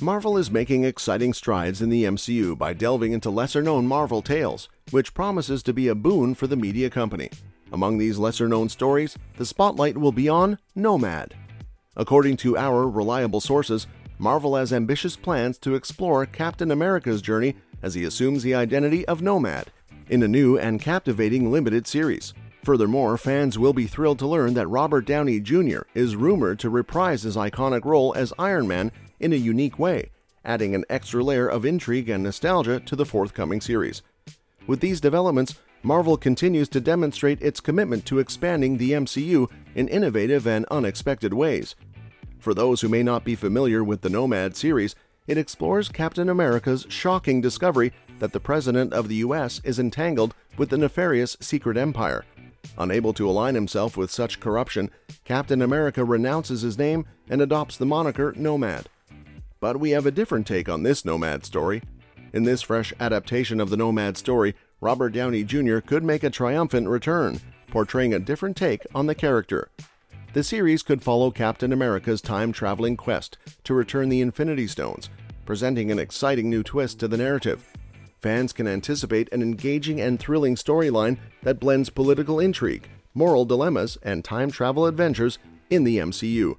Marvel is making exciting strides in the MCU by delving into lesser-known Marvel tales, which promises to be a boon for the media company. Among these lesser-known stories, the spotlight will be on Nomad. According to our reliable sources, Marvel has ambitious plans to explore Captain America's journey as he assumes the identity of Nomad in a new and captivating limited series. Furthermore, fans will be thrilled to learn that Robert Downey Jr. is rumored to reprise his iconic role as Iron Man in a unique way, adding an extra layer of intrigue and nostalgia to the forthcoming series. With these developments, Marvel continues to demonstrate its commitment to expanding the MCU in innovative and unexpected ways. For those who may not be familiar with the Nomad series, it explores Captain America's shocking discovery that the President of the US is entangled with the nefarious Secret Empire. Unable to align himself with such corruption, Captain America renounces his name and adopts the moniker Nomad. But we have a different take on this Nomad story. In this fresh adaptation of the Nomad story, Robert Downey Jr. could make a triumphant return, portraying a different take on the character. The series could follow Captain America's time-traveling quest to return the Infinity Stones, presenting an exciting new twist to the narrative. Fans can anticipate an engaging and thrilling storyline that blends political intrigue, moral dilemmas, and time travel adventures in the MCU.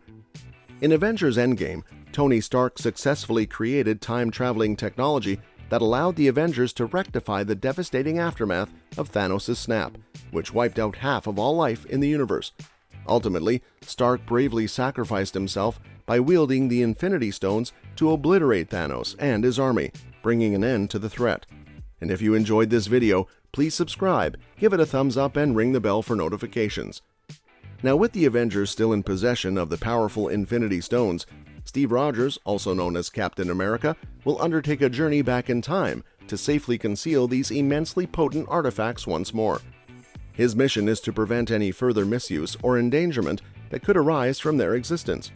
In Avengers Endgame, Tony Stark successfully created time-traveling technology that allowed the Avengers to rectify the devastating aftermath of Thanos' snap, which wiped out half of all life in the universe. Ultimately, Stark bravely sacrificed himself by wielding the Infinity Stones to obliterate Thanos and his army, bringing an end to the threat. And if you enjoyed this video, please subscribe, give it a thumbs up, and ring the bell for notifications. Now, with the Avengers still in possession of the powerful Infinity Stones, Steve Rogers, also known as Captain America, will undertake a journey back in time to safely conceal these immensely potent artifacts once more. His mission is to prevent any further misuse or endangerment that could arise from their existence.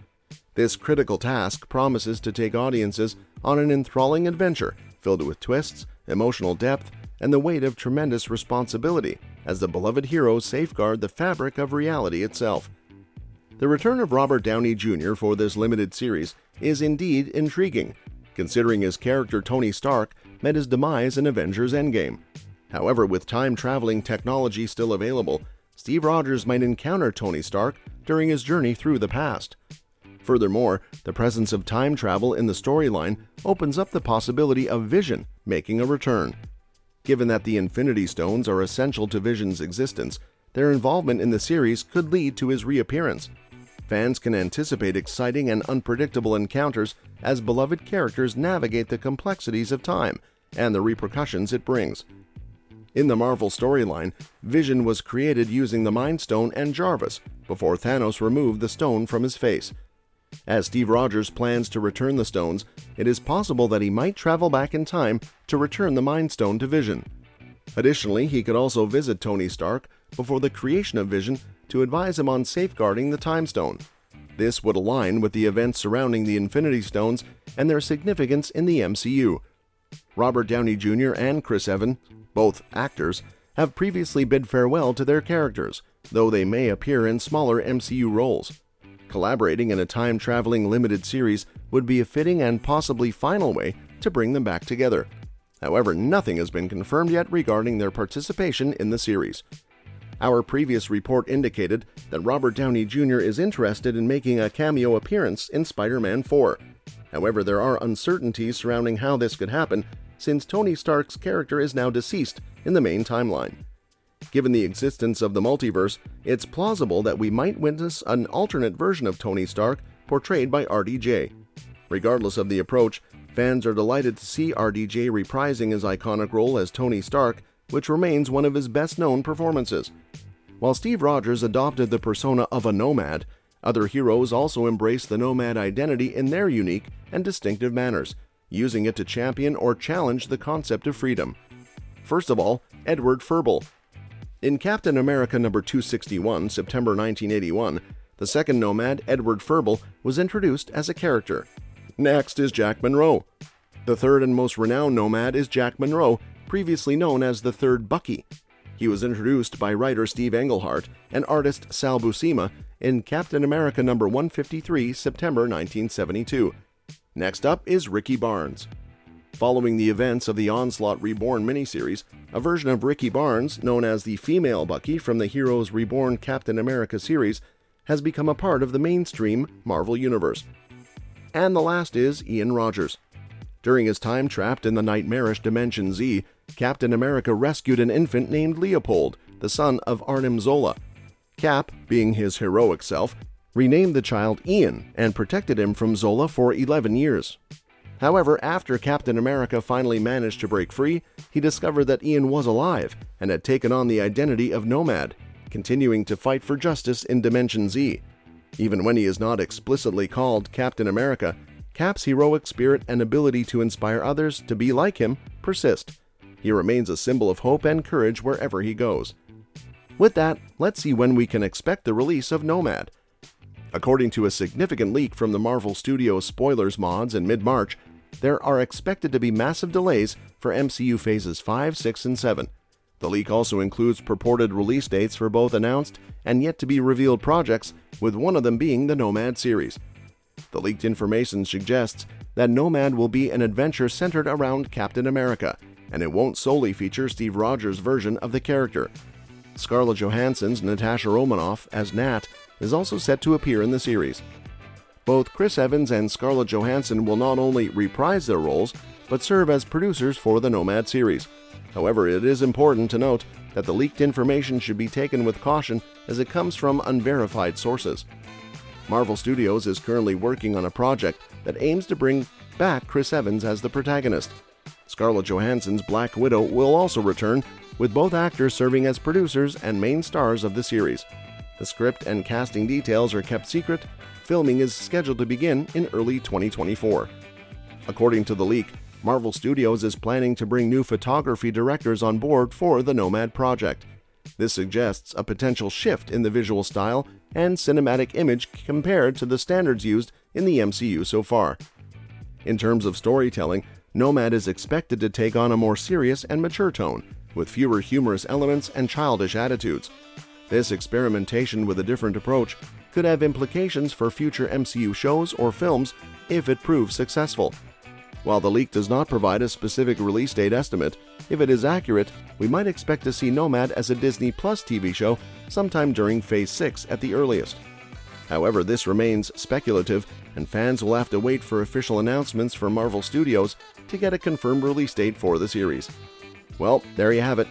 This critical task promises to take audiences on an enthralling adventure filled with twists, emotional depth, and the weight of tremendous responsibility as the beloved heroes safeguard the fabric of reality itself. The return of Robert Downey Jr. for this limited series is indeed intriguing, considering his character Tony Stark met his demise in Avengers Endgame. However, with time-traveling technology still available, Steve Rogers might encounter Tony Stark during his journey through the past. Furthermore, the presence of time travel in the storyline opens up the possibility of Vision making a return. Given that the Infinity Stones are essential to Vision's existence, their involvement in the series could lead to his reappearance. Fans can anticipate exciting and unpredictable encounters as beloved characters navigate the complexities of time and the repercussions it brings. In the Marvel storyline, Vision was created using the Mind Stone and Jarvis before Thanos removed the stone from his face. As Steve Rogers plans to return the stones, it is possible that he might travel back in time to return the Mind Stone to Vision. Additionally, he could also visit Tony Stark before the creation of Vision to advise him on safeguarding the Time Stone. This would align with the events surrounding the Infinity Stones and their significance in the MCU. Robert Downey Jr. and Chris Evans, both actors, have previously bid farewell to their characters, though they may appear in smaller MCU roles. Collaborating in a time-traveling limited series would be a fitting and possibly final way to bring them back together. However, nothing has been confirmed yet regarding their participation in the series. Our previous report indicated that Robert Downey Jr. is interested in making a cameo appearance in Spider-Man 4. However, there are uncertainties surrounding how this could happen since Tony Stark's character is now deceased in the main timeline. Given the existence of the multiverse, it's plausible that we might witness an alternate version of Tony Stark portrayed by RDJ. Regardless of the approach, fans are delighted to see RDJ reprising his iconic role as Tony Stark, which remains one of his best-known performances. While Steve Rogers adopted the persona of a nomad, other heroes also embraced the nomad identity in their unique and distinctive manners, using it to champion or challenge the concept of freedom. First of all, Edward Ferbel. In Captain America number 261, September 1981, the second Nomad, Edward Ferbel, was introduced as a character. Next is Jack Monroe. The third and most renowned Nomad is Jack Monroe, previously known as the Third Bucky. He was introduced by writer Steve Englehart and artist Sal Buscema in Captain America number 153, September 1972. Next up is Rikki Barnes. Following the events of the Onslaught Reborn miniseries, a version of Rikki Barnes, known as the female Bucky from the Heroes Reborn Captain America series, has become a part of the mainstream Marvel Universe. And the last is Ian Rogers. During his time trapped in the nightmarish Dimension Z, Captain America rescued an infant named Leopold, the son of Arnim Zola. Cap, being his heroic self, renamed the child Ian and protected him from Zola for 11 years. However, after Captain America finally managed to break free, he discovered that Ian was alive and had taken on the identity of Nomad, continuing to fight for justice in Dimension Z. Even when he is not explicitly called Captain America, Cap's heroic spirit and ability to inspire others to be like him persist. He remains a symbol of hope and courage wherever he goes. With that, let's see when we can expect the release of Nomad. According to a significant leak from the Marvel Studios spoilers mods in mid-March, there are expected to be massive delays for MCU Phases 5, 6, and 7. The leak also includes purported release dates for both announced and yet-to-be-revealed projects, with one of them being the Nomad series. The leaked information suggests that Nomad will be an adventure centered around Captain America, and it won't solely feature Steve Rogers' version of the character. Scarlett Johansson's Natasha Romanoff as Nat is also set to appear in the series. Both Chris Evans and Scarlett Johansson will not only reprise their roles, but serve as producers for the Nomad series. However, it is important to note that the leaked information should be taken with caution as it comes from unverified sources. Marvel Studios is currently working on a project that aims to bring back Chris Evans as the protagonist. Scarlett Johansson's Black Widow will also return, with both actors serving as producers and main stars of the series. The script and casting details are kept secret. Filming is scheduled to begin in early 2024. According to the leak, Marvel Studios is planning to bring new photography directors on board for the Nomad project. This suggests a potential shift in the visual style and cinematic image compared to the standards used in the MCU so far. In terms of storytelling, Nomad is expected to take on a more serious and mature tone, with fewer humorous elements and childish attitudes. This experimentation with a different approach could have implications for future MCU shows or films if it proves successful. While the leak does not provide a specific release date estimate, if it is accurate, we might expect to see Nomad as a Disney Plus TV show sometime during Phase 6 at the earliest. However, this remains speculative, and fans will have to wait for official announcements from Marvel Studios to get a confirmed release date for the series. Well, there you have it.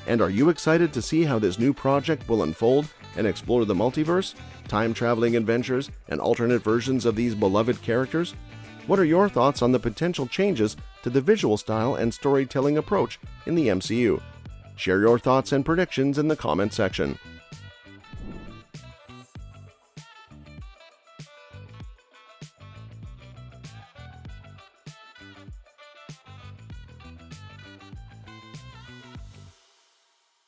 And are you excited to see how this new project will unfold and explore the multiverse, time-traveling adventures, and alternate versions of these beloved characters? What are your thoughts on the potential changes to the visual style and storytelling approach in the MCU? Share your thoughts and predictions in the comment section.